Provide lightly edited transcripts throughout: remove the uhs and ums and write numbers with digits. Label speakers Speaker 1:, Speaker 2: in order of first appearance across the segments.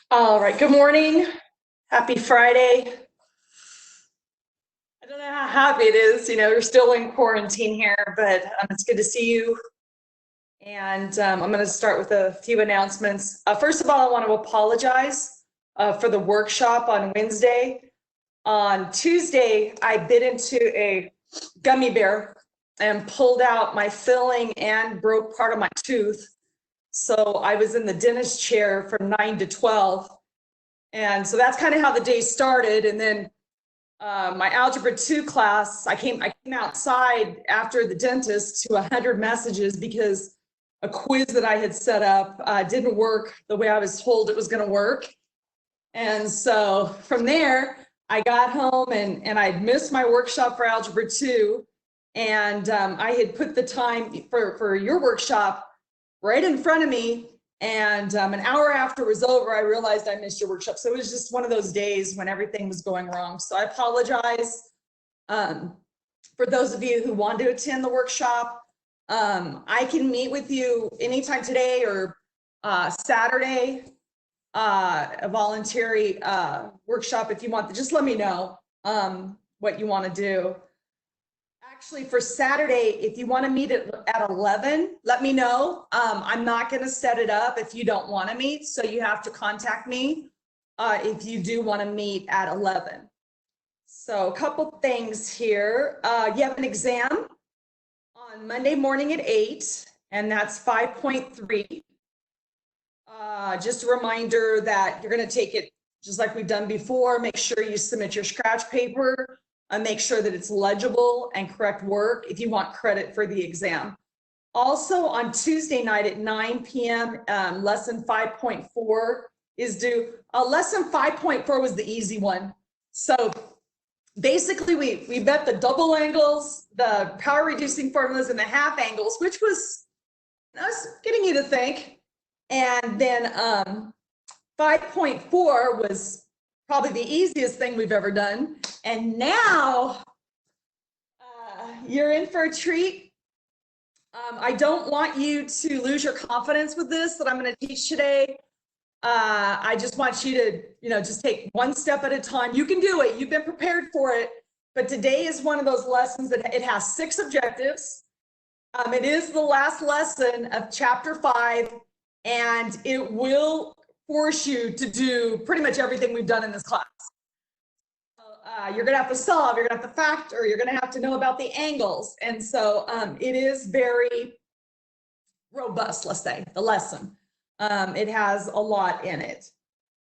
Speaker 1: All right, good morning. Happy Friday. I don't know how happy it is, we're still in quarantine here, but it's good to see you. And I'm going to start with a few announcements. First of all, I want to apologize for the workshop on Wednesday. On Tuesday, I bit into a gummy bear and pulled out my filling and broke part of my tooth. So I was in the dentist chair from 9 to 12. And so that's kind of how the day started. And then my Algebra 2 class, I came outside after the dentist to 100 messages because a quiz that I had set up didn't work the way I was told it was going to work. And so from there, I got home and I'd missed my workshop for Algebra 2. And I had put the time for your workshop right in front of me. And an hour after it was over, I realized I missed your workshop. So it was just one of those days when everything was going wrong. So I apologize for those of you who want to attend the workshop. I can meet with you anytime today or Saturday, a voluntary workshop if you want. Just let me know what you want to do. Actually, for Saturday, if you want to meet at 11, let me know. I'm not going to set it up if you don't want to meet, so you have to contact me if you do want to meet at 11. So a couple things here. You have an exam on Monday morning at 8, and that's 5.3. Just a reminder that you're going to take it just like we've done before. Make sure you submit your scratch paper. Make sure that it's legible and correct work if you want credit for the exam. Also on Tuesday night at 9 p.m., lesson 5.4 is due. Lesson 5.4 was the easy one. So basically we bet the double angles, the power reducing formulas, and the half angles, which was getting you to think. And then 5.4 was probably the easiest thing we've ever done. And now you're in for a treat. I don't want you to lose your confidence with this that I'm going to teach today. I just want you to, just take one step at a time. You can do it. You've been prepared for it. But today is one of those lessons that it has 6 objectives. It is the last lesson of chapter 5, and it will force you to do pretty much everything we've done in this class. You're going to have to solve, you're going to have to factor, you're going to have to know about the angles. And so it is very robust, let's say, the lesson. It has a lot in it.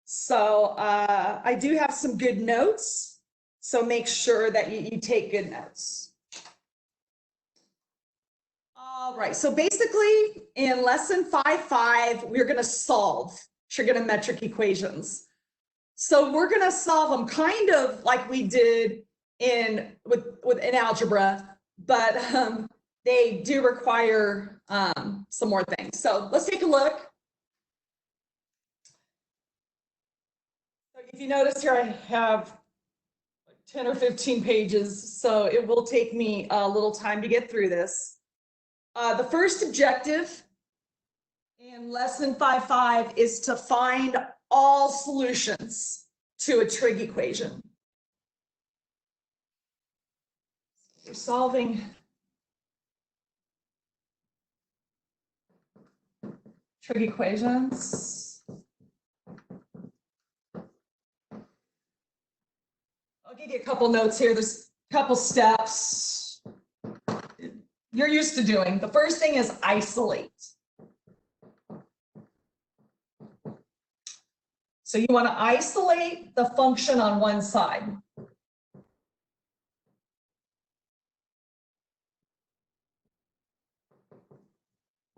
Speaker 1: So I do have some good notes. So make sure that you take good notes. All right, so basically in lesson 5.5, we're going to solve trigonometric equations. So we're going to solve them kind of like we did in algebra, but they do require some more things. So let's take a look. So if you notice here, I have 10 or 15 pages, so it will take me a little time to get through this. The first objective in lesson 5.5 is to find all solutions to a trig equation. We're solving trig equations. I'll give you a couple notes here. There's a couple steps you're used to doing. The first thing is isolate. So you want to isolate the function on one side.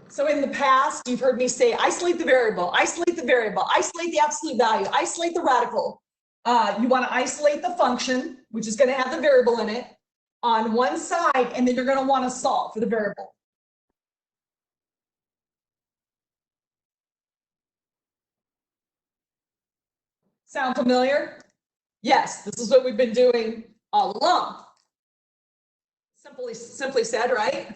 Speaker 1: So in the past, you've heard me say, isolate the variable, isolate the variable, isolate the absolute value, isolate the radical. You want to isolate the function, which is going to have the variable in it, on one side, and then you're going to want to solve for the variable. Sound familiar? Yes, this is what we've been doing all along. Simply said, right?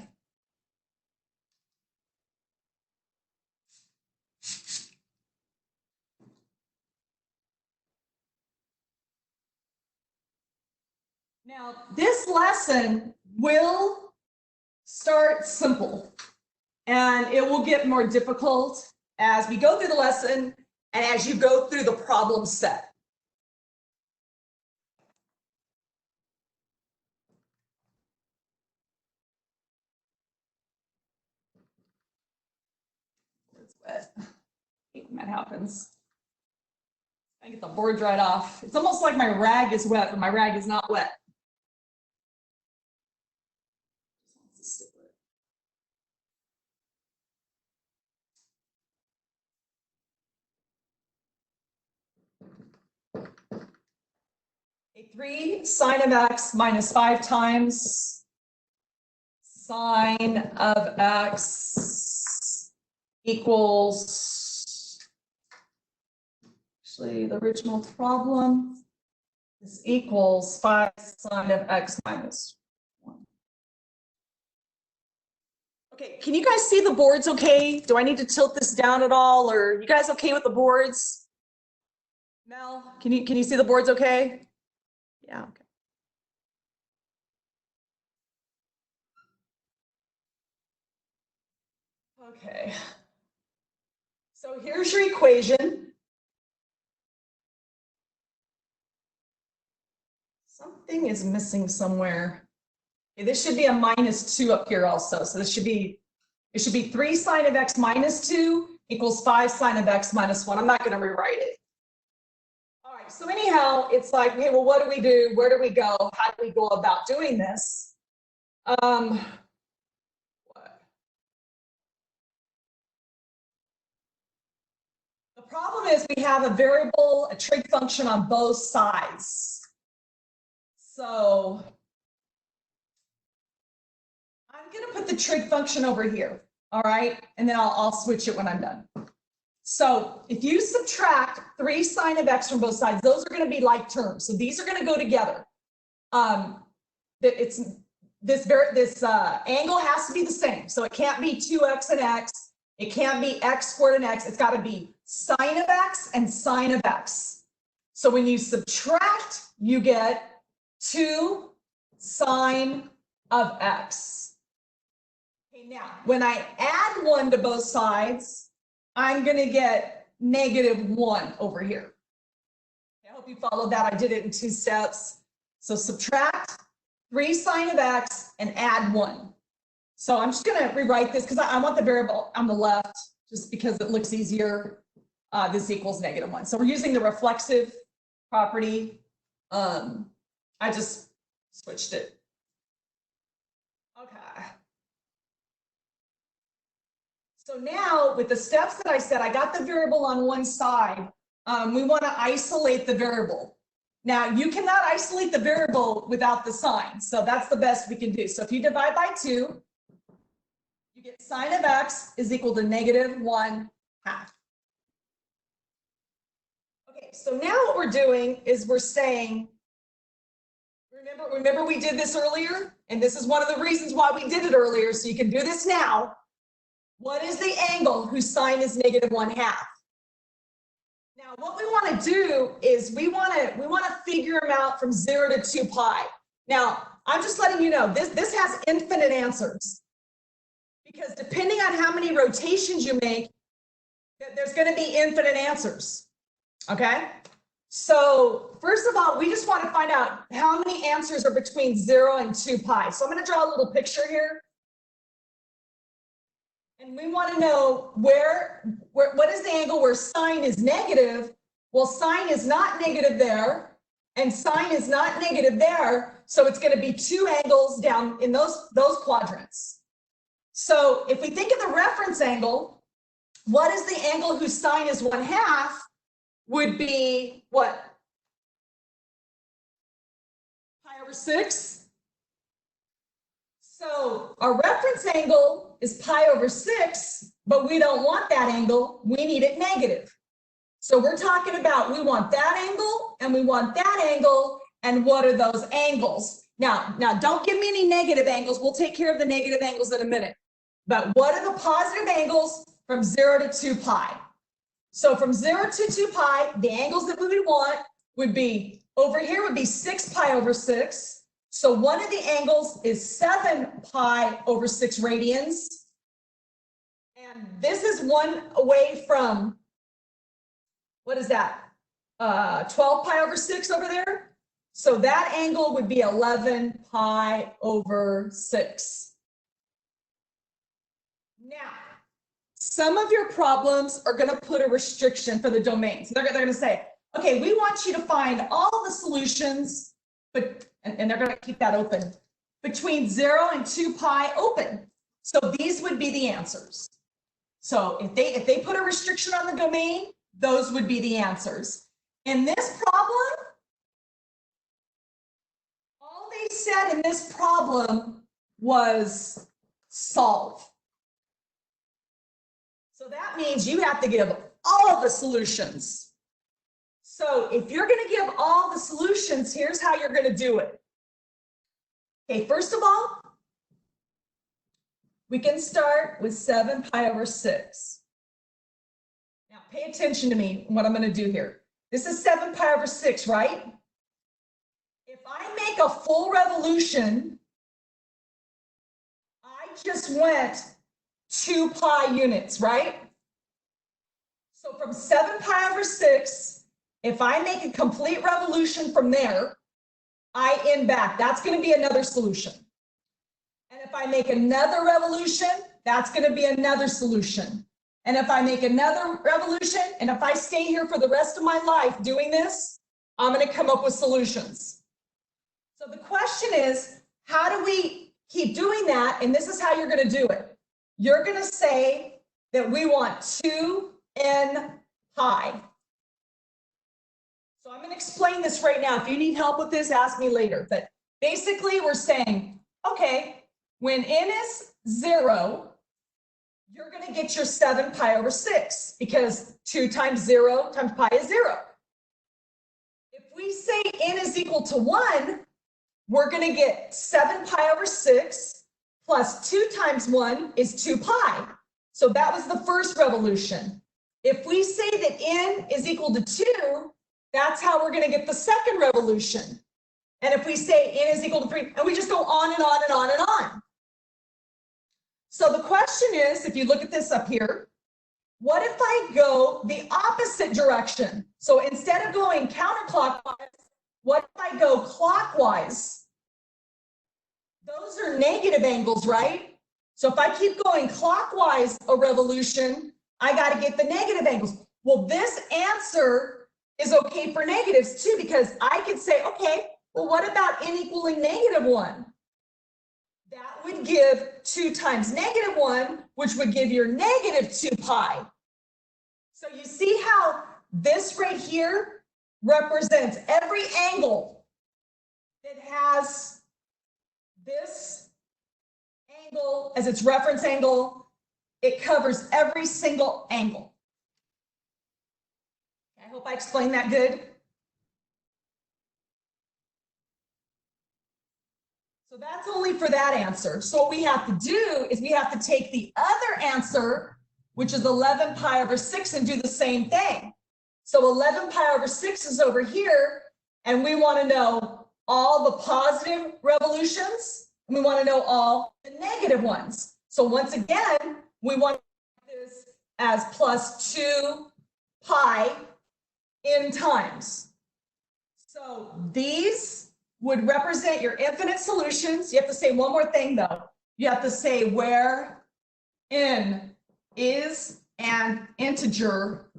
Speaker 1: Now, this lesson will start simple, and it will get more difficult as we go through the lesson and as you go through the problem set. It's wet. I hate when that happens. I get the board dried off. It's almost like my rag is wet, but my rag is not wet. 3 sine of x minus 5 times sine of x equals, actually the original problem is equals 5 sine of x minus 1. Okay, can you guys see the boards okay? Do I need to tilt this down at all, or are you guys okay with the boards? Mel, can you see the boards okay? Yeah, okay. Okay. So here's your equation. Something is missing somewhere. Okay, this should be a minus 2 up here also. So this should be, it should be 3 sine of x minus 2 equals 5 sine of x minus 1. I'm not going to rewrite it. All right, so anyhow, it's like, hey, well, what do we do? Where do we go? How do we go about doing this? The problem is we have a variable, a trig function on both sides. So I'm going to put the trig function over here, all right? And then I'll switch it when I'm done. So if you subtract 3 sine of x from both sides, those are going to be like terms. So these are going to go together. This angle has to be the same. So it can't be 2x and x. It can't be x squared and x. It's got to be sine of x and sine of x. So when you subtract, you get 2 sine of x. Okay, now, when I add 1 to both sides, I'm going to get -1 over here. I hope you followed that. I did it in 2 steps. So subtract 3 sine of x and add 1. So I'm just going to rewrite this because I want the variable on the left just because it looks easier. This equals -1. So we're using the reflexive property. I just switched it. Okay. So now with the steps that I said, I got the variable on one side. We want to isolate the variable. Now you cannot isolate the variable without the sign. So that's the best we can do. So if you divide by 2, you get sine of x is equal to -1/2. Okay, so now what we're doing is we're saying, remember we did this earlier? And this is one of the reasons why we did it earlier, so you can do this now. What is the angle whose sine is -1/2? Now, what we want to do is we want to figure them out from 0 to 2 pi. Now, I'm just letting you know this has infinite answers, because depending on how many rotations you make, there's going to be infinite answers. Okay? So first of all, we just want to find out how many answers are between 0 and 2 pi. So I'm going to draw a little picture here. And we want to know what is the angle where sine is negative? Well, sine is not negative there, and sine is not negative there. So it's going to be 2 angles down in those quadrants. So if we think of the reference angle, what is the angle whose sine is 1/2? Would be what? Pi over 6. So our reference angle is pi over 6, but we don't want that angle. We need it negative. So we're talking about we want that angle and we want that angle. And what are those angles? Now don't give me any negative angles. We'll take care of the negative angles in a minute. But what are the positive angles from 0 to 2 pi? So from 0 to 2 pi, the angles that we would want would be, over here would be 6 pi over 6. So one of the angles is 7 pi over 6 radians. And this is one away from, what is that? 12 pi over 6 over there. So that angle would be 11 pi over 6. Now, some of your problems are going to put a restriction for the domain. So they're going to say, okay, we want you to find all the solutions, but and they're going to keep that open, between 0 and 2 pi open. So these would be the answers. So if they put a restriction on the domain, those would be the answers. In this problem, all they said in this problem was solve. So that means you have to give all of the solutions. So if you're going to give all the solutions, here's how you're going to do it. Okay, first of all, we can start with 7 pi over 6. Now pay attention to me, what I'm going to do here. This is 7 pi over 6, right? If I make a full revolution, I just went 2 pi units, right? So from 7 pi over 6, if I make a complete revolution from there, I end back. That's going to be another solution. And if I make another revolution, that's going to be another solution. And if I make another revolution, and if I stay here for the rest of my life doing this, I'm going to come up with solutions. So the question is, how do we keep doing that? And this is how you're going to do it. You're going to say that we want 2n pi. So I'm going to explain this right now. If you need help with this, ask me later. But basically, we're saying, okay, when n is 0, you're going to get your 7 pi over 6 because 2 times 0 times pi is 0. If we say n is equal to 1, we're going to get 7 pi over 6 plus 2 times 1 is 2 pi. So that was the first revolution. If we say that n is equal to 2, that's how we're going to get the second revolution. And if we say n is equal to 3, and we just go on and on and on and on. So the question is, if you look at this up here, what if I go the opposite direction? So instead of going counterclockwise, what if I go clockwise? Those are negative angles, right? So if I keep going clockwise a revolution, I got to get the negative angles. Well, this answer is okay for negatives too, because I could say, okay, well, what about n equaling -1? That would give 2 times -1, which would give your -2 pi. So you see how this right here represents every angle that has this angle as its reference angle. It covers every single angle. I hope I explained that good. So that's only for that answer. So what we have to do is we have to take the other answer, which is 11 pi over 6, and do the same thing. So 11 pi over 6 is over here, and we want to know all the positive revolutions, and we want to know all the negative ones. So once again, we want this as plus 2 pi n times. So these would represent your infinite solutions. You have to say one more thing though. You have to say where n is an integer,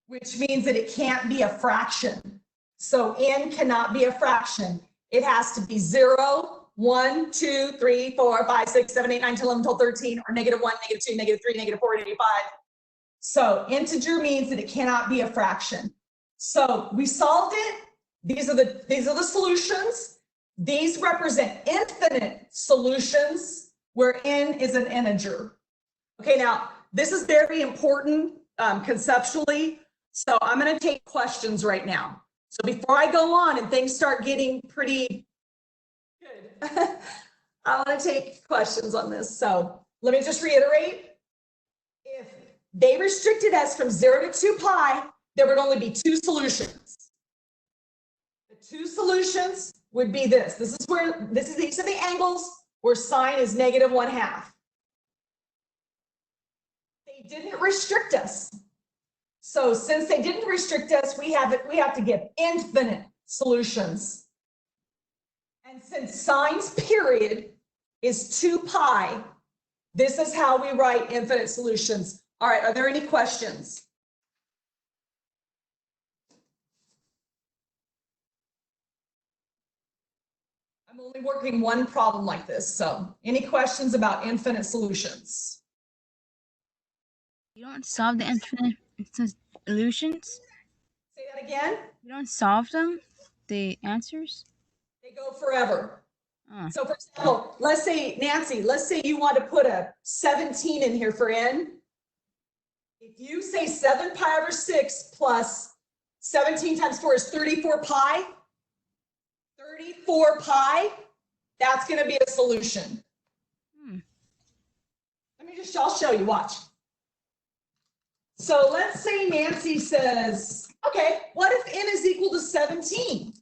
Speaker 1: which means that it can't be a fraction. So n cannot be a fraction. It has to be 0, 1, 2, 3, 4, 5, 6, 7, 8, 9, 10, 11, 12, 13, or -1, -2, -3, -4, -5. So integer means that it cannot be a fraction. So we solved it. These are the solutions. These represent infinite solutions where n is an integer. Okay, now this is very important conceptually. So I'm going to take questions right now. So before I go on and things start getting pretty good, I want to take questions on this. So let me just reiterate. If they restricted us from 0 to 2 pi, there would only be 2 solutions. The 2 solutions would be this. These are the angles where sine is -1/2. They didn't restrict us. So since they didn't restrict us, we have to give infinite solutions. And since sine's period is 2 pi, this is how we write infinite solutions. All right, are there any questions? I'm only working one problem like this, so any questions about infinite solutions?
Speaker 2: You don't solve the infinite solutions?
Speaker 1: Say that again?
Speaker 2: You don't solve them? The answers?
Speaker 1: They go forever. So for example, let's say, Nancy, let's say you want to put a 17 in here for n. If you say 7 pi over 6 plus 17 times 4 is 34 pi, 34 pi, that's going to be a solution. I'll show you, watch. So let's say Nancy says, okay, what if n is equal to 17?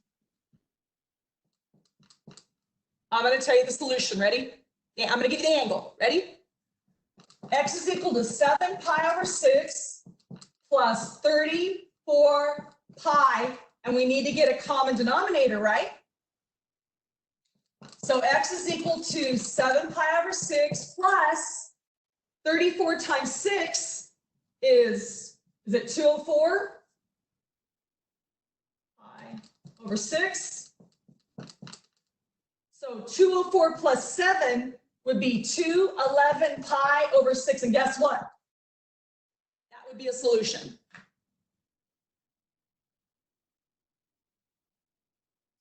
Speaker 1: I'm going to tell you the solution. Ready? Yeah, I'm going to give you the angle. Ready? X is equal to 7 pi over 6 plus 34 pi. And we need to get a common denominator, right? So X is equal to 7 pi over 6 plus 34 times 6 is it 204? Pi over 6. So 204 plus 7 would be 211 pi over 6. And guess what? That would be a solution.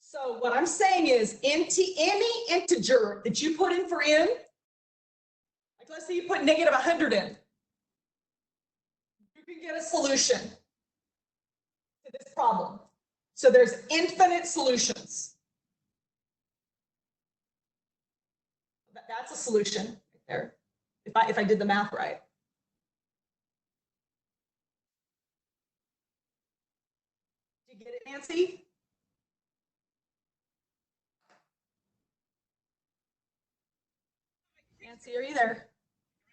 Speaker 1: So what I'm saying is any integer that you put in for n, like let's say you put -100 in, you can get a solution to this problem. So there's infinite solutions. That's a solution right there, if I did the math right. Did you get it, Nancy? Nancy, are you there?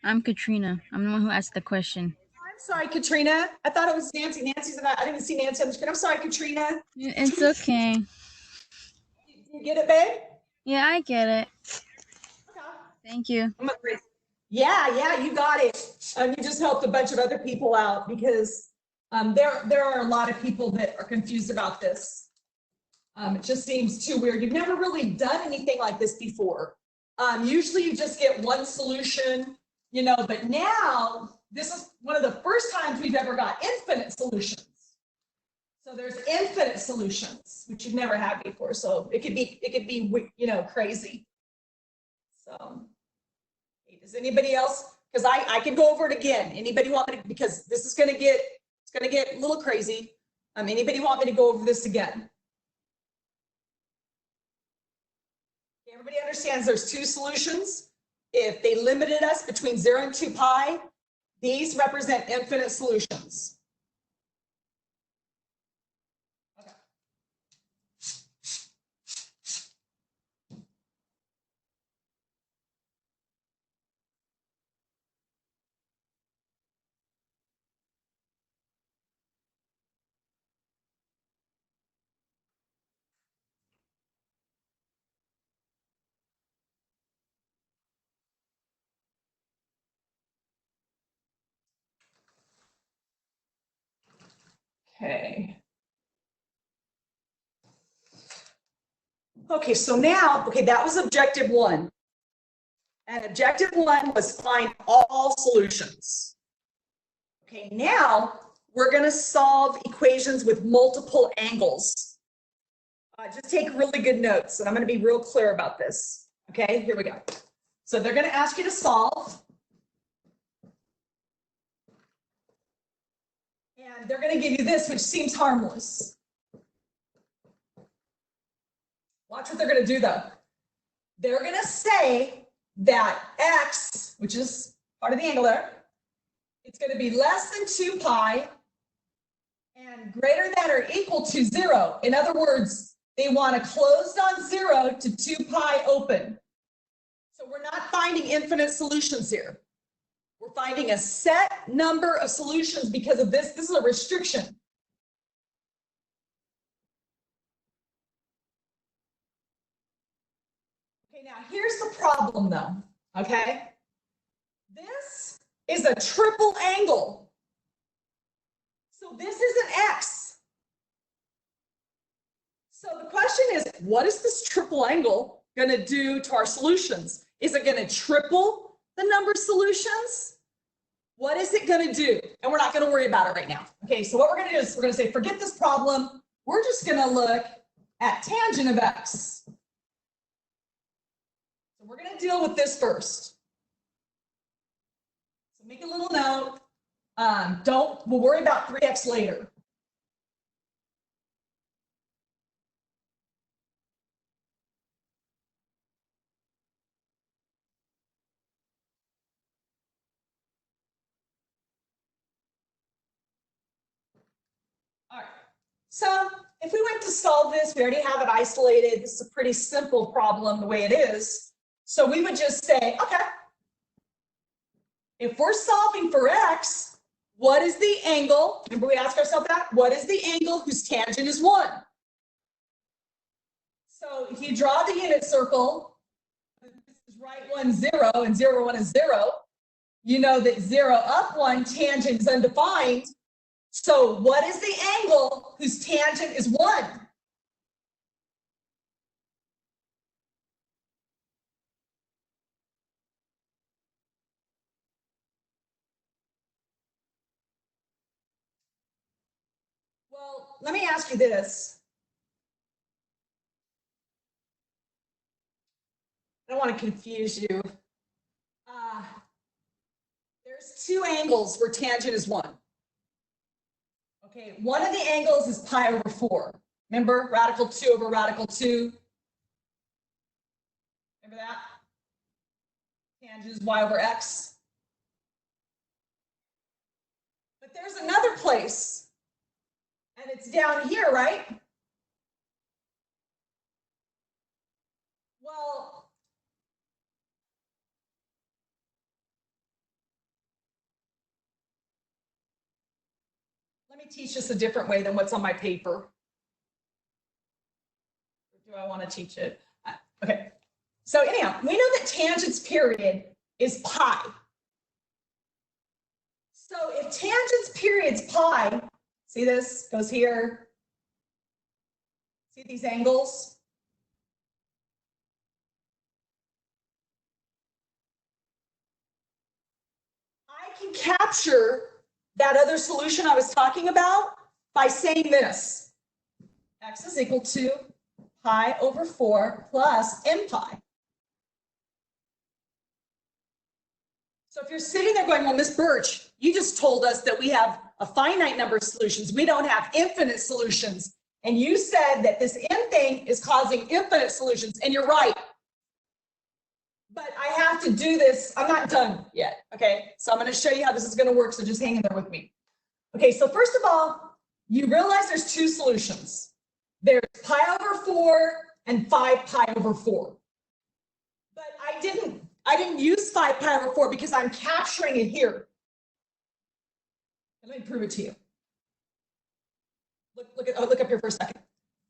Speaker 2: I'm Katrina. I'm the one who asked the question.
Speaker 1: I'm sorry, Katrina. I thought it was Nancy. Nancy's not. I didn't see Nancy on the screen. I'm sorry, Katrina.
Speaker 2: It's okay.
Speaker 1: You get it, babe?
Speaker 2: Yeah, I get it.
Speaker 1: Okay.
Speaker 2: Thank you.
Speaker 1: Yeah, you got it. You just helped a bunch of other people out because there are a lot of people that are confused about this. It just seems too weird. You've never really done anything like this before. Usually you just get one solution, you know, but now this is one of the first times we've ever got infinite solutions. So there's infinite solutions, which you've never had before. So it could be, you know, crazy. So does anybody else? Because I can go over it again. Anybody want me to? Because this is going to get a little crazy. Anybody want me to go over this again? Everybody understands there's two solutions. If they limited us between 0 and 2 pi, these represent infinite solutions. Okay. Okay, so now, that was objective 1. And objective 1 was find all solutions. Okay, now we're going to solve equations with multiple angles. Just take really good notes, and I'm going to be real clear about this. Okay, here we go. So they're going to ask you to solve. And they're going to give you this, which seems harmless. Watch what they're going to do, though. They're going to say that x, which is part of the angle there, it's going to be less than 2 pi and greater than or equal to 0. In other words, They want a closed on 0 to 2 pi open. So we're not finding infinite solutions here. We're finding a set number of solutions because of this. This is a restriction. Okay, now here's the problem though, okay? This is a triple angle. So this is an x. So the question is, what is this triple angle going to do to our solutions? Is it going to triple the number of solutions? What is it going to do? And we're not going to worry about it right now. Okay, so what we're going to do is we're going to say, forget this problem. We're just going to look at tangent of x. So we're going to deal with this first. So make a little note. We'll worry about 3x later. All right, so if we went to solve this, we already have it isolated. This is a pretty simple problem the way it is. So we would just say, okay, if we're solving for x, what is the angle? Remember we asked ourselves that? What is the angle whose tangent is 1? So if you draw the unit circle, this is right 1, 0, and 0, 1 is 0. You know that 0 up 1 tangent is undefined. So what is the angle whose tangent is 1? Well, let me ask you this. I don't want to confuse you. There's 2 angles where tangent is 1. Okay, one of the angles is pi over 4. Remember, radical 2 over radical 2. Remember that? Tangent is y over x. But there's another place, and it's down here, right? Well, let me teach this a different way than what's on my paper. Or do I want to teach it? Okay. So anyhow, we know that tangent's period is pi. So if tangent's period's pi, see this goes here. See these angles? I can capture that other solution I was talking about by saying this. X is equal to pi over 4 plus m pi. So if you're sitting there going, well, Miss Birch, you just told us that we have a finite number of solutions. We don't have infinite solutions. And you said that this m thing is causing infinite solutions. And you're right. But I have to do this. I'm not done yet. Okay, so I'm going to show you how this is going to work. So just hang in there with me. Okay, so first of all, you realize there's 2 solutions. There's pi over 4 and 5 pi over 4. But I didn't use 5 pi over 4 because I'm capturing it here. Let me prove it to you. Look up here for a second.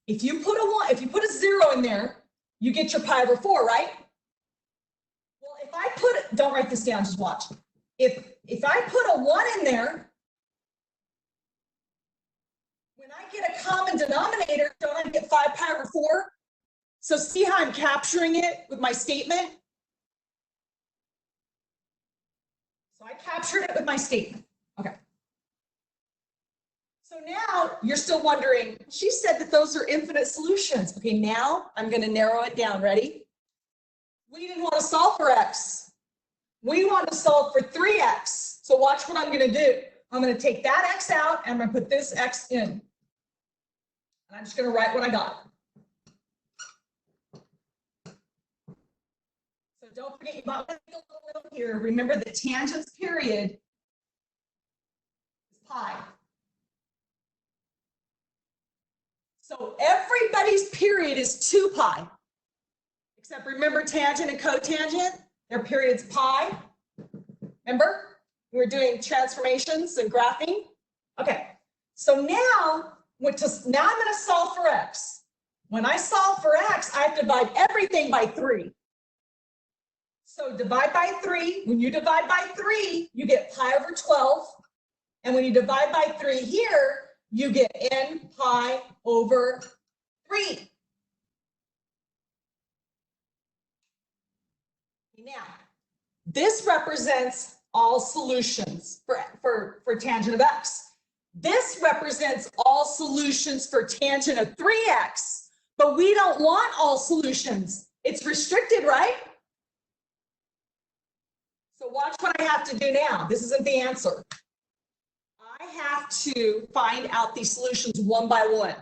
Speaker 1: If you put a 0 in there, you get your pi over 4, right? Well, if I put it, don't write this down, just watch. If I put a 1 in there, when I get a common denominator, don't I get 5 pi over 4? So see how I'm capturing it with my statement? So I captured it with my statement. Okay. So now you're still wondering, she said that those are infinite solutions. Okay, now I'm going to narrow it down. Ready? We didn't want to solve for x. We want to solve for 3x. So watch what I'm going to do. I'm going to take that x out and I'm going to put this x in. And I'm just going to write what I got. So don't forget, you might want to make a little note here. Remember the tangent's period is pi. So everybody's period is 2 pi. Except remember tangent and cotangent, their period's pi. Remember? We were doing transformations and graphing. Okay, so now I'm going to solve for x. When I solve for x, I have to divide everything by 3. So divide by 3. When you divide by 3, you get pi over 12. And when you divide by 3 here, you get n pi over 3. Now, this represents all solutions for tangent of x. This represents all solutions for tangent of 3x, but we don't want all solutions. It's restricted, right? So watch what I have to do now. This isn't the answer. I have to find out these solutions one by one.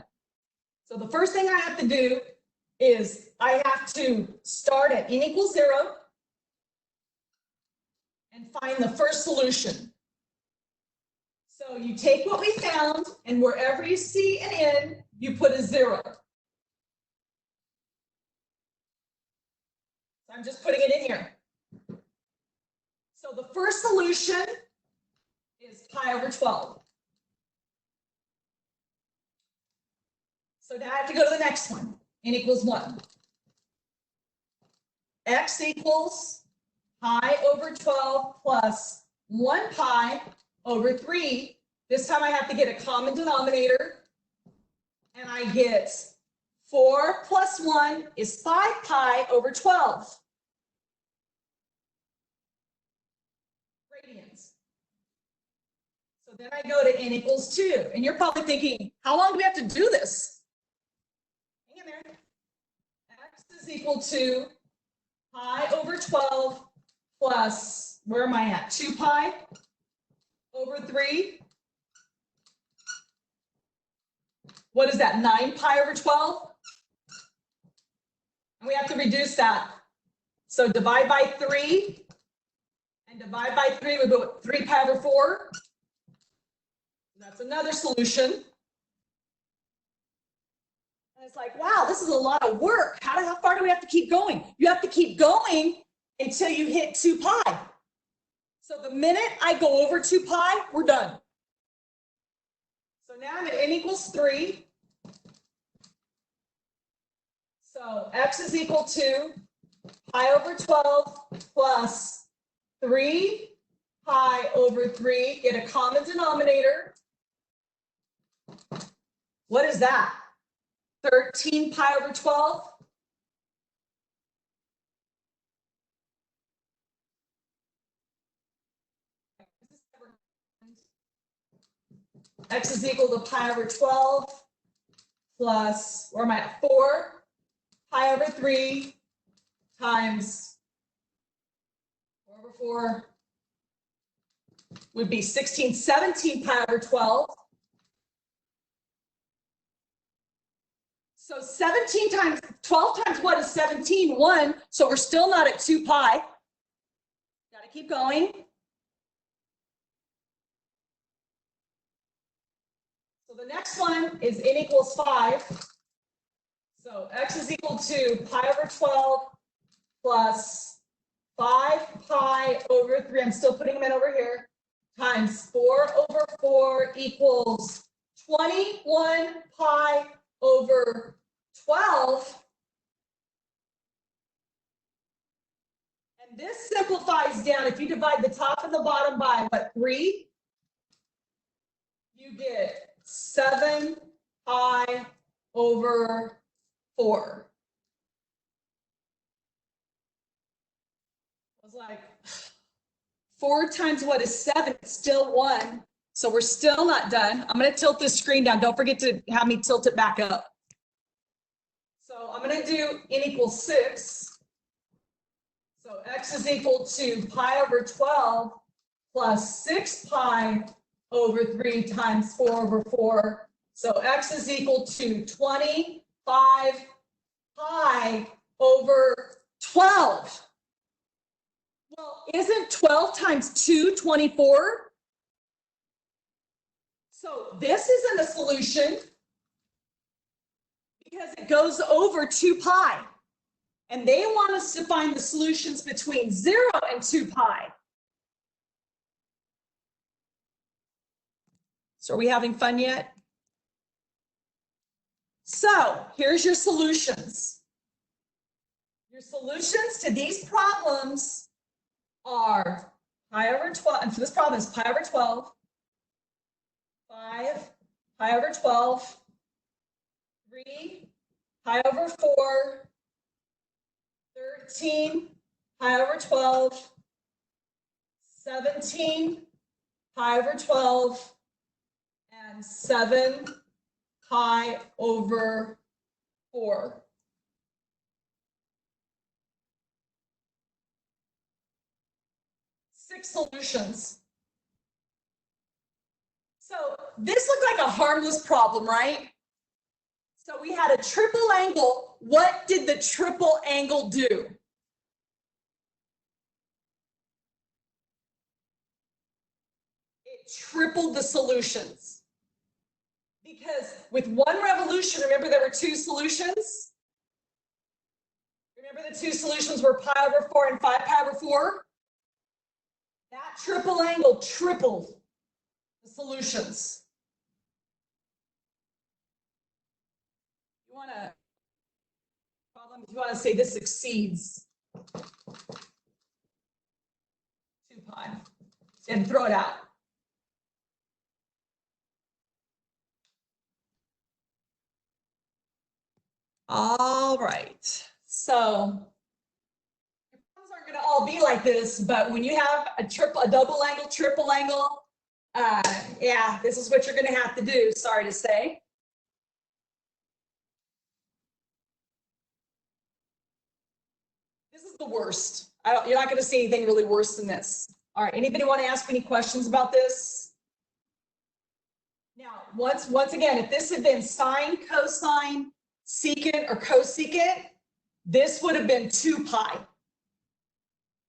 Speaker 1: So the first thing I have to do is I have to start at n equals 0 and find the first solution. So you take what we found, and wherever you see an n, you put a 0. So I'm just putting it in here. So the first solution is pi over 12. So now I have to go to the next one. N equals 1. X equals pi over 12 plus 1 pi over 3. This time I have to get a common denominator. And I get 4 plus 1 is 5 pi over 12. Radians. So then I go to n equals 2. And you're probably thinking, how long do we have to do this? Hang in there. X is equal to pi over 12 plus, where am I at? 2 pi over 3. What is that? 9 pi over 12? And we have to reduce that. So divide by 3. And divide by 3, we go 3 pi over 4. That's another solution. And it's like, wow, this is a lot of work. How far do we have to keep going? You have to keep going until you hit 2 pi. So the minute I go over 2 pi, we're done. So now I'm at n equals 3. So x is equal to pi over 12 plus 3 pi over 3. Get a common denominator. What is that? 13 pi over 12? X is equal to pi over 12 plus, where am I at? 4 pi over 3 times 4 over 4 would be 16, 17 pi over 12. So 17 times, 12 times what is 17? 1. So we're still not at 2 pi. Got to keep going. So the next one is n equals 5. So x is equal to pi over 12 plus 5 pi over 3. I'm still putting them in over here. Times 4 over 4 equals 21 pi over 12. And this simplifies down. If you divide the top and the bottom by what, 3? You get 7 pi over 4. I was like, 4 times what is 7? It's still 1. So we're still not done. I'm going to tilt this screen down. Don't forget to have me tilt it back up. So I'm going to do n equals 6. So x is equal to pi over 12 plus 6 pi over 3 times 4 over 4. So x is equal to 25 pi over 12. Well, isn't 12 times 2 24? So this isn't a solution. because it goes over 2 pi. And they want us to find the solutions between 0 and 2 pi. So are we having fun yet? So here's your solutions. Your solutions to these problems are pi over 12, and for this problem is pi over 12, 5 pi over 12, 3 pi over 4, 13 pi over 12, 17 pi over 12, and 7 pi over 4. Six solutions. So this looked like a harmless problem, right? So we had a triple angle. What did the triple angle do? It tripled the solutions. Because with one revolution, remember there were 2 solutions? Remember the 2 solutions were pi over 4 and 5 pi over 4? That triple angle tripled the solutions. You want to say this exceeds 2 pi and throw it out. All right, so your problems aren't going to all be like this, but when you have a double angle, triple angle, yeah, this is what you're going to have to do, sorry to say. This is the worst. You're not going to see anything really worse than this. All right, anybody want to ask any questions about this? Now, once again, if this had been sine, cosine, secant, or cosecant, this would have been 2 pi.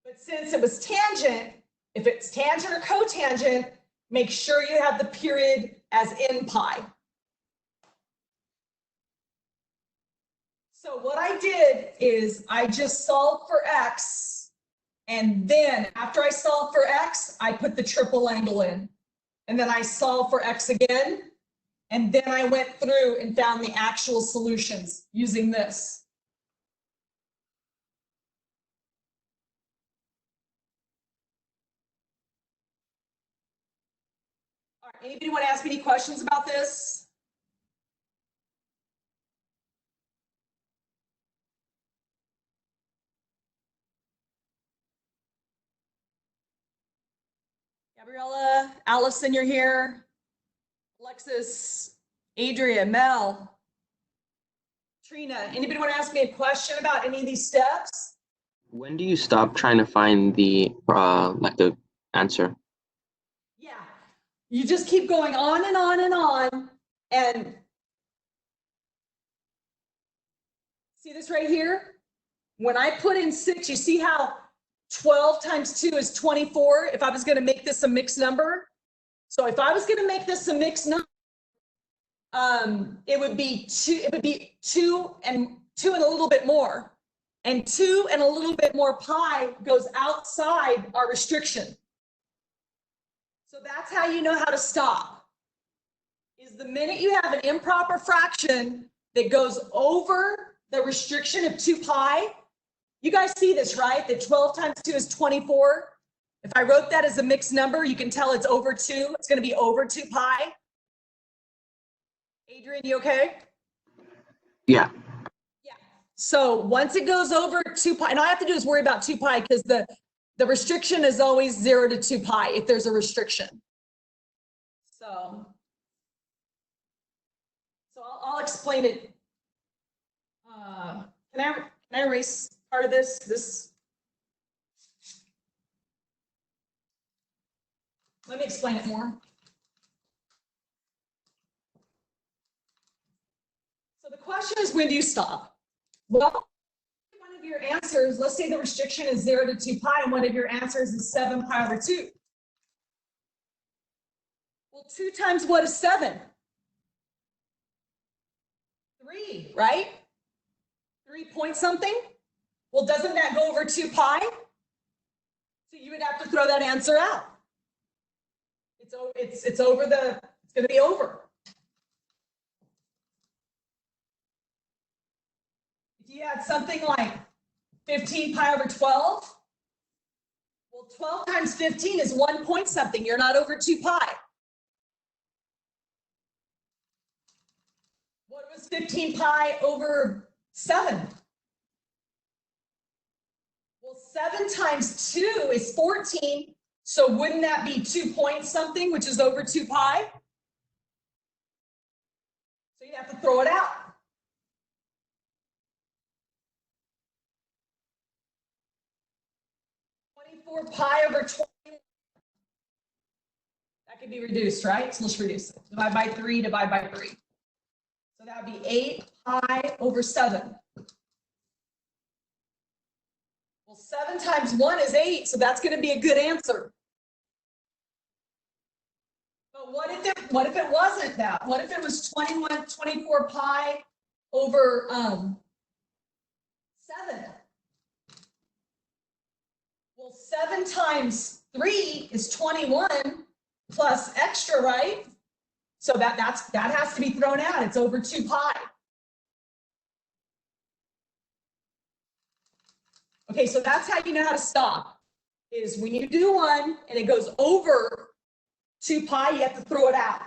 Speaker 1: But since it was tangent, if it's tangent or cotangent, make sure you have the period as n pi. So what I did is I just solved for x, and then after I solved for x, I put the triple angle in. And then I solved for x again, and then I went through and found the actual solutions using this. All right, anybody want to ask me any questions about this? Gabriella, Allison, you're here. Alexis, Adria, Mel, Trina, anybody want to ask me a question about any of these steps?
Speaker 3: When do you stop trying to find the like the answer?
Speaker 1: Yeah, you just keep going on and on and on. And see this right here? When I put in 6, you see how 12 times 2 is 24 if I was going to make this a mixed number? So if I was going to make this a mixed number, it would be 2 and a little bit more. And 2 and a little bit more pi goes outside our restriction. So that's how you know how to stop. Is the minute you have an improper fraction that goes over the restriction of 2 pi, you guys see this, right? That 12 times 2 is 24. If I wrote that as a mixed number, you can tell it's over 2. It's going to be over 2 pi. Adrian, you okay?
Speaker 3: Yeah.
Speaker 1: Yeah. So once it goes over 2 pi, and all I have to do is worry about 2 pi because the restriction is always 0 to 2 pi if there's a restriction. So I'll explain it. Can I erase part of this? Let me explain it more. So the question is, when do you stop? Well, one of your answers, let's say the restriction is 0 to 2 pi, and one of your answers is 7 pi over 2. Well, 2 times what is 7? The 3, right? 3 point something. Well, doesn't that go over 2 pi? So you would have to throw that answer out. It's over it's going to be over. If you had something like 15 pi over 12, well, 12 times 15 is 1 point something. You're not over 2 pi. What was 15 pi over 7? Well, 7 times 2 is 14. So wouldn't that be 2 point something, which is over 2 pi? So you have to throw it out. 24 pi over 20. That could be reduced, right? So let's reduce it. Divide by 3, divide by 3. So that would be 8 pi over 7. Well, 7 times 1 is 8, so that's going to be a good answer. But what if it wasn't that? What if it was 24 pi over 7? Well, 7 times 3 is 21 plus extra, right? So that has to be thrown out. It's over 2 pi. Okay, so that's how you know how to stop. Is when you do one and it goes over 2 pi, you have to throw it out.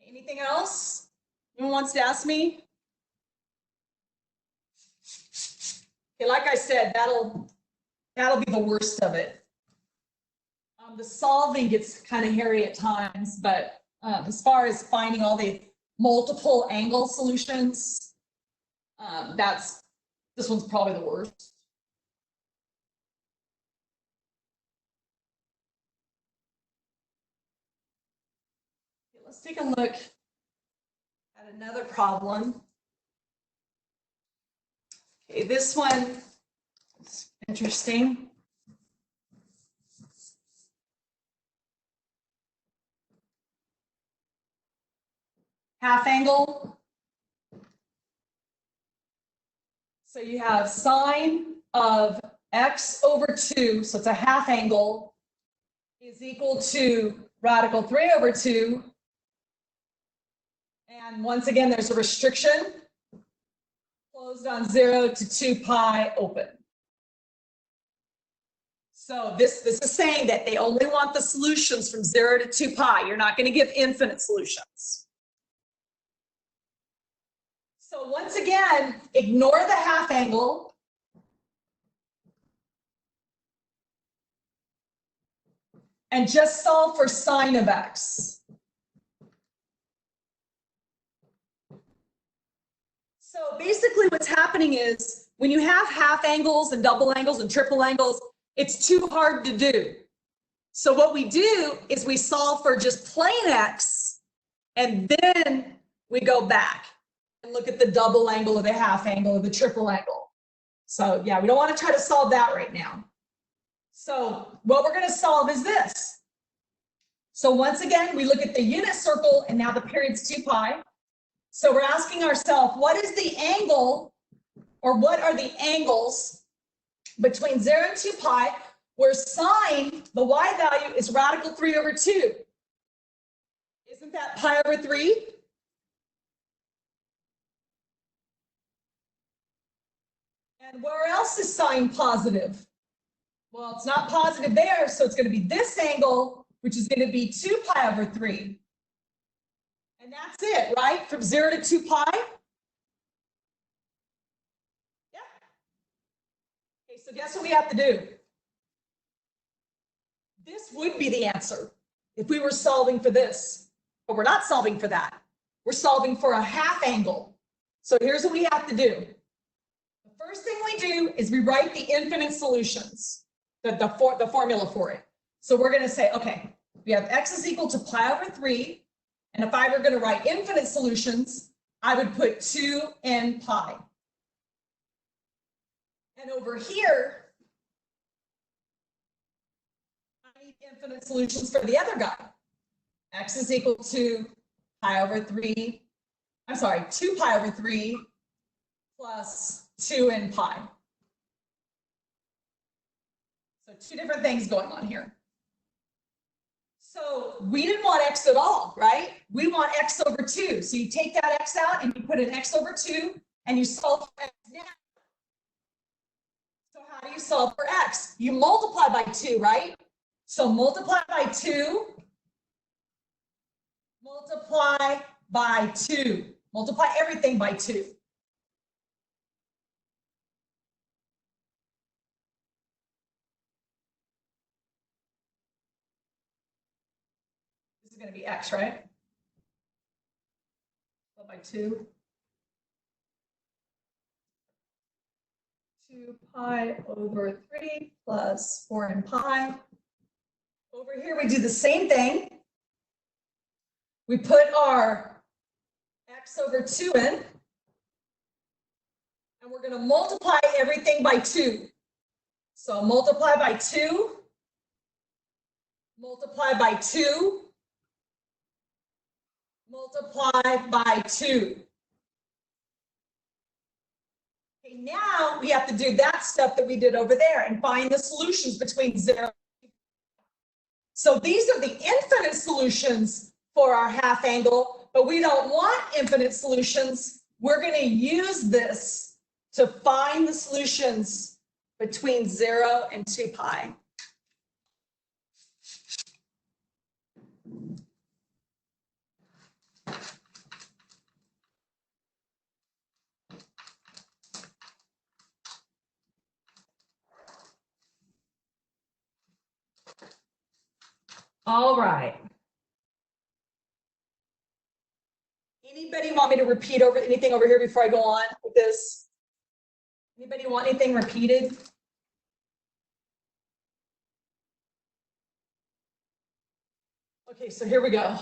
Speaker 1: Anything else? Anyone wants to ask me? Okay, like I said, that'll be the worst of it. The solving gets kind of hairy at times, but as far as finding all the multiple angle solutions, this one's probably the worst. Okay, let's take a look at another problem. Okay, this one is interesting. Half angle. So you have sine of x over 2, so it's a half angle, is equal to radical 3 over 2. And once again, there's a restriction, closed on 0 to 2 pi open. So this is saying that they only want the solutions from 0 to 2 pi. You're not going to give infinite solutions. So once again, ignore the half angle. And just solve for sine of x. So basically what's happening is when you have half angles and double angles and triple angles, it's too hard to do. So what we do is we solve for just plain x, and then we go back and look at the double angle or the half angle or the triple angle. So yeah, we don't want to try to solve that right now. So what we're going to solve is this. So once again, we look at the unit circle, and now the period's 2 pi. So we're asking ourselves, what is the angle, or what are the angles between 0 and 2 pi, where sine, the y value, is radical 3 over 2? Isn't that pi over 3? And where else is sine positive? Well, it's not positive there, so it's going to be this angle, which is going to be 2 pi over 3. And that's it, right? From 0 to 2 pi? Yeah. Okay, so guess what we have to do? This would be the answer if we were solving for this. But we're not solving for that. We're solving for a half angle. So here's what we have to do. The first thing we do is we write the infinite solutions, the formula for it. So we're going to say, okay, we have x is equal to pi over 3. And if I were going to write infinite solutions, I would put 2n pi. And over here, I need infinite solutions for the other guy. X is equal to pi over 3. I'm sorry, 2 pi over 3 plus 2n pi. So two different things going on here. So we didn't want x at all, right? We want x over 2. So you take that x out and you put an x over 2 and you solve for x now. So how do you solve for x? You multiply by 2, right? So multiply by 2. Multiply by 2. Multiply everything by 2. This is going to be x, right? By 2. 2 pi over 3 plus 4n pi. Over here, we do the same thing. We put our x over 2 in, and we're going to multiply everything by 2. So multiply by 2, multiply by 2, multiply by 2. Okay, now we have to do that stuff that we did over there and find the solutions between 0. So these are the infinite solutions for our half angle, but we don't want infinite solutions. We're going to use this to find the solutions between 0 and 2 pi. All right. Anybody want me to repeat over anything over here before I go on with this? Anybody want anything repeated? Okay, so here we go.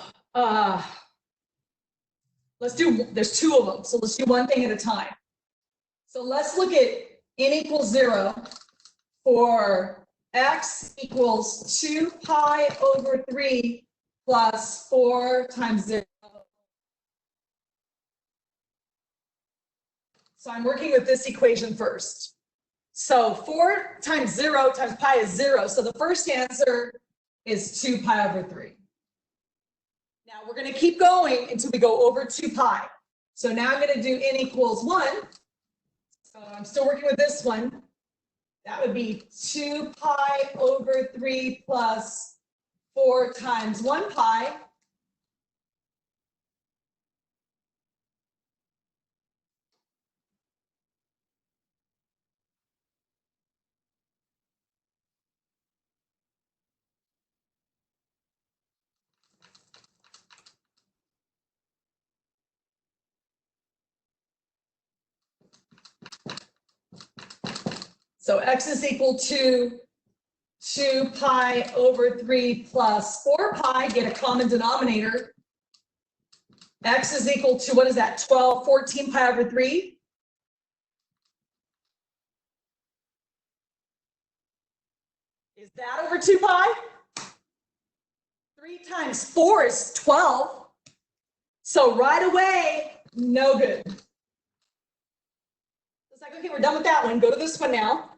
Speaker 1: There's 2 of them, so let's do one thing at a time. So let's look at n equals 0 for x equals 2 pi over 3 plus 4 times 0. So I'm working with this equation first. So 4 times 0 times pi is 0. So the first answer is 2 pi over 3. Now we're going to keep going until we go over 2 pi. So now I'm going to do n equals 1. So I'm still working with this one. That would be 2 pi over 3 plus 4 times 1 pi. So x is equal to 2 pi over 3 plus 4 pi, get a common denominator. X is equal to, what is that, 12, 14 pi over 3? Is that over 2 pi? 3 times 4 is 12. So right away, no good. It's like, okay, we're done with that one. Go to this one now.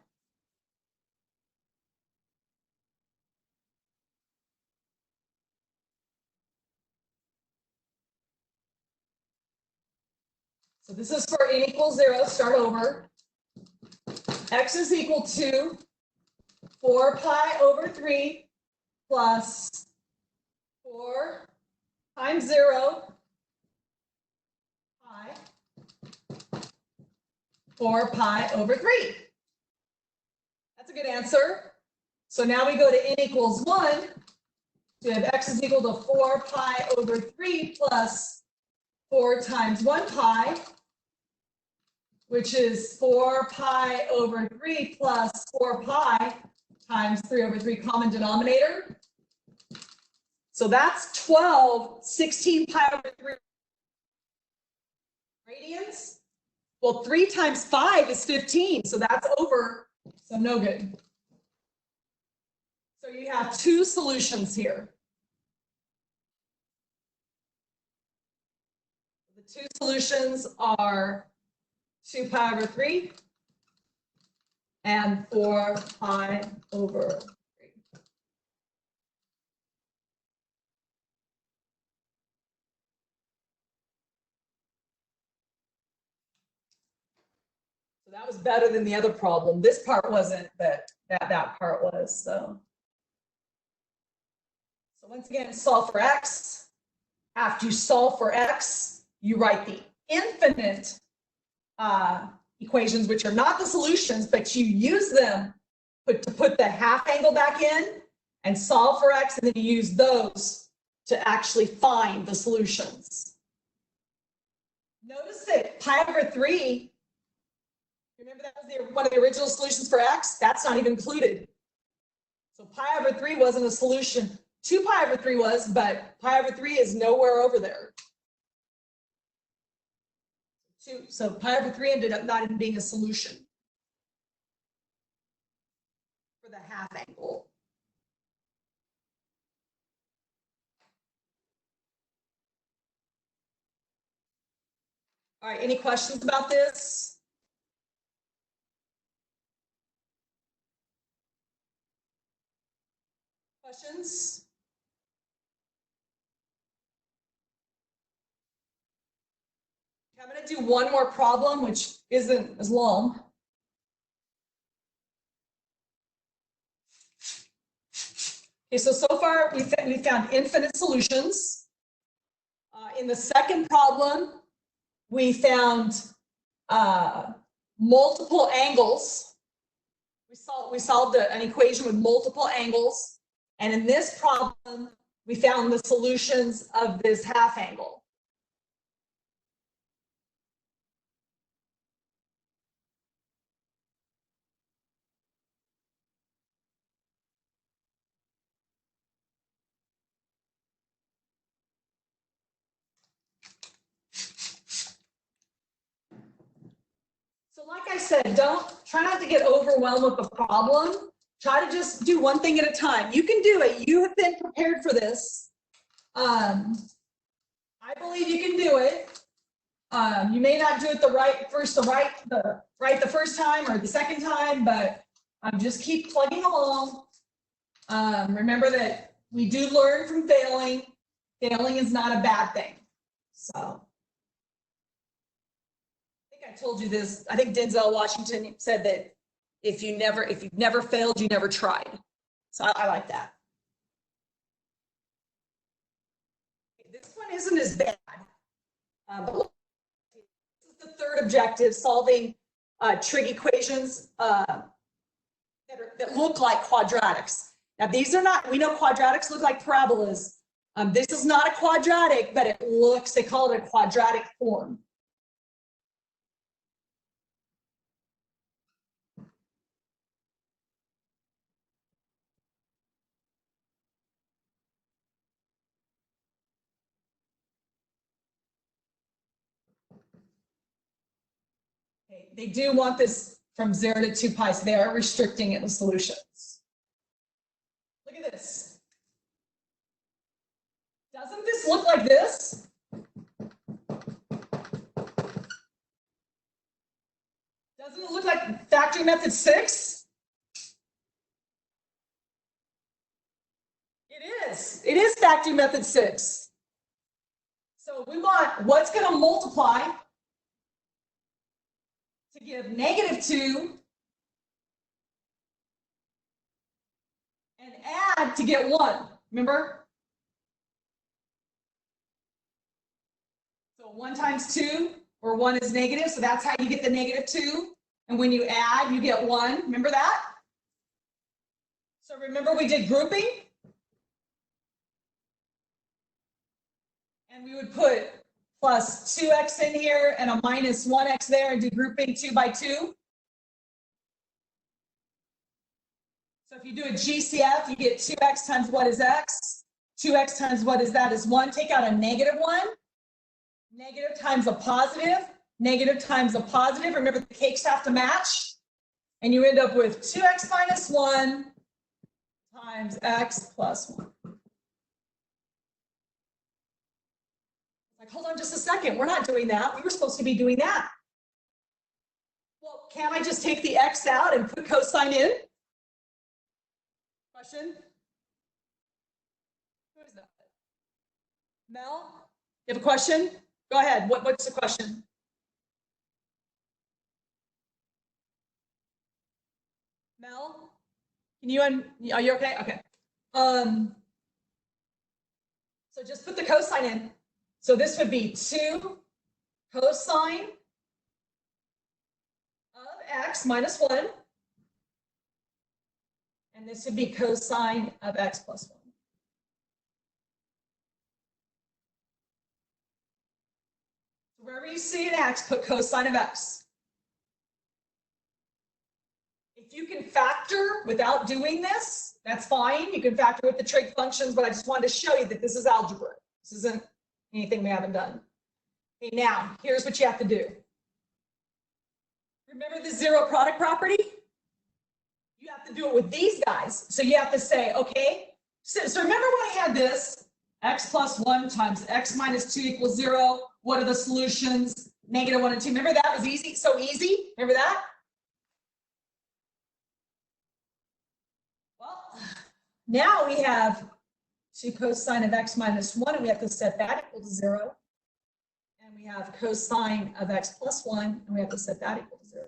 Speaker 1: So this is for n equals 0, start over. X is equal to 4 pi over 3 plus 4 times 0 pi, 4 pi over 3. That's a good answer. So now we go to n equals 1. So we have x is equal to 4 pi over 3 plus 4 times 1 pi, which is 4 pi over 3 plus 4 pi times 3 over 3 common denominator. So that's 12, 16 pi over 3 radians. Well, 3 times 5 is 15, so that's over, so no good. So you have 2 solutions here. two solutions are 2 pi over 3 and 4 pi over 3. So that was better than the other problem. This part wasn't, but that part was. So once again, solve for x. After you solve for x, you write the infinite equations, which are not the solutions, but you use them to put the half angle back in and solve for x, and then you use those to actually find the solutions. Notice that pi over 3, remember that was one of the original solutions for x? That's not even included. So pi over 3 wasn't a solution. 2 pi over 3 was, but pi over 3 is nowhere over there. So pi over 3 ended up not even being a solution for the half angle. All right, any questions about this? Questions? I'm going to do one more problem, which isn't as long. Okay, so far we found infinite solutions. In the second problem, we found multiple angles. We solved an equation with multiple angles. And in this problem, we found the solutions of this half angle. So like I said, try not to get overwhelmed with the problem. Try to just do one thing at a time. You can do it. You have been prepared for this. I believe you can do it. You may not do it the right first time or the second time, but just keep plugging along. Remember that we do learn from failing. Failing is not a bad thing. So I told you this. I think Denzel Washington said that if you've never failed, you never tried. So I like that. This one isn't as bad. But look, this is the third objective: solving trig equations that look like quadratics. Now these are not. We know quadratics look like parabolas. This is not a quadratic, but it looks. They call it a quadratic form. They do want this from 0 to 2 pi, so they are restricting it in solutions. Look at this. Doesn't this look like this? Doesn't it look like factoring method 6? It is. It is factoring method 6. So we want what's going to multiply to give -2 and add to get 1. Remember? So 1 times 2, where 1 is negative, so that's how you get the -2. And when you add, you get 1. Remember that? So remember we did grouping? And we would put plus 2x in here and a minus 1x there and do grouping 2 by 2. So if you do a GCF, you get 2x times what is x? 2x times what is that is 1. Take out a -1. Negative times a positive. Negative times a positive. Remember, the cakes have to match. And you end up with 2x minus 1 times x plus 1. Like hold on just a second. We're not doing that. We were supposed to be doing that. Well, can't I just take the x out and put cosine in? Question? Who is that? Mel, you have a question? Go ahead. What's the question? Mel, can you are you okay? Okay. So just put the cosine in. So this would be 2 cosine of x minus 1. And this would be cosine of x plus 1. So wherever you see an x, put cosine of x. If you can factor without doing this, that's fine. You can factor with the trig functions, but I just wanted to show you that this is algebra. This isn't anything we haven't done. Okay, now, here's what you have to do. Remember the zero product property? You have to do it with these guys. So you have to say, okay, so remember when I had this, x plus 1 times x minus 2 equals 0. What are the solutions? Negative 1 and 2. Remember that was easy? So easy? Remember that? Well, now we have 2 cosine of x minus 1, and we have to set that equal to 0. And we have cosine of x plus 1, and we have to set that equal to 0.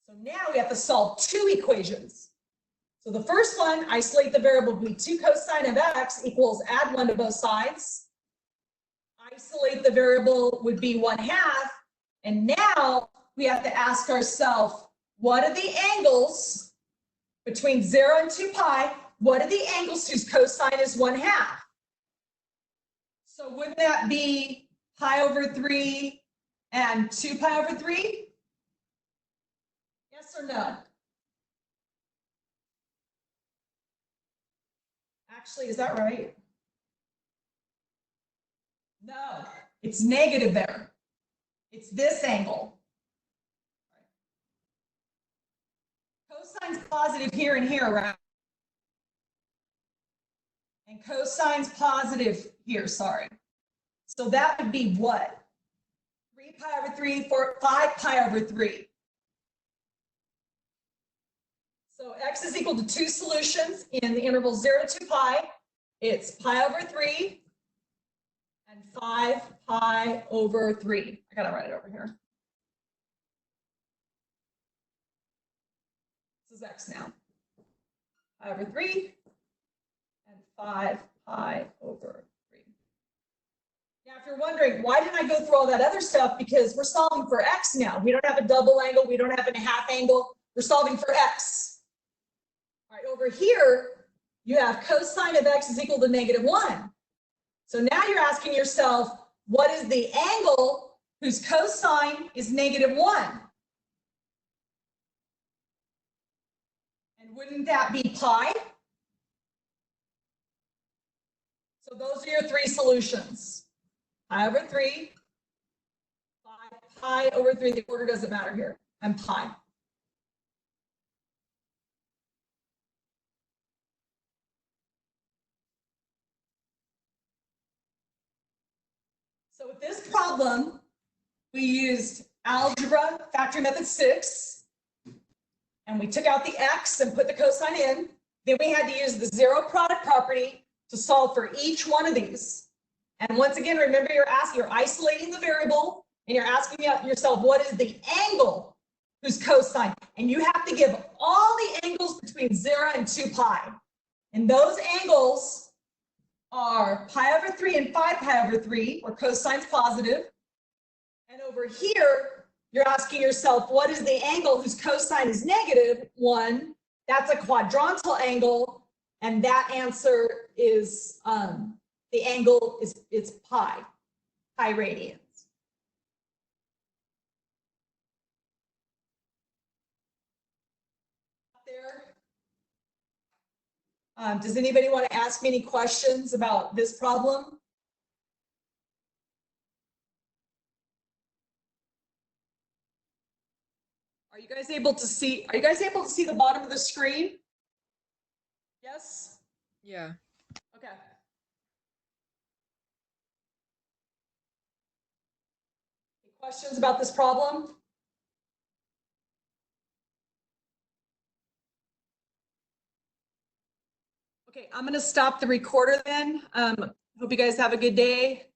Speaker 1: So now we have to solve 2 equations. So the first one, isolate the variable, would be 2 cosine of x equals add 1 to both sides. Isolate the variable would be 1/2. And now we have to ask ourselves, what are the angles between 0 and 2 pi? What are the angles whose cosine is 1/2? So wouldn't that be pi over 3 and 2 pi over 3? Yes or no? Actually, is that right? No, it's negative there. It's this angle. Cosine's positive here and here, right? And cosine's positive here, sorry. So that would be what? 3 pi over 3, 5 pi over 3. So x is equal to 2 solutions in the interval 0 to 2 pi. It's pi over 3 and 5 pi over 3. I gotta write it over here. This is x now. Pi over 3 and 5 pi over 3. Now, if you're wondering, why didn't I go through all that other stuff? Because we're solving for x now. We don't have a double angle. We don't have a half angle. We're solving for x. All right, over here, you have cosine of x is equal to -1. So now you're asking yourself, what is the angle whose cosine is -1? And wouldn't that be pi? So those are your 3 solutions. Pi over 3, 5 pi over 3. The order doesn't matter here. And pi. So with this problem, we used algebra, factoring method 6, and we took out the x and put the cosine in. Then we had to use the zero product property to solve for each one of these. And once again, remember you're isolating the variable, and you're asking yourself, what is the angle whose cosine? And you have to give all the angles between 0 and 2 pi. And those angles are pi over 3 and 5 pi over 3, where cosine's positive. And over here, you're asking yourself, what is the angle whose cosine is -1? That's a quadrantal angle, and that answer is, the angle is pi radians. There. Does anybody want to ask me any questions about this problem? Are you guys able to see the bottom of the screen? Yes?
Speaker 4: Yeah.
Speaker 1: Okay. Questions about this problem? Okay, I'm going to stop the recorder then. Hope you guys have a good day,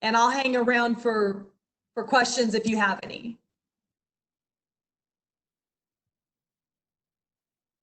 Speaker 1: and I'll hang around for questions if you have any.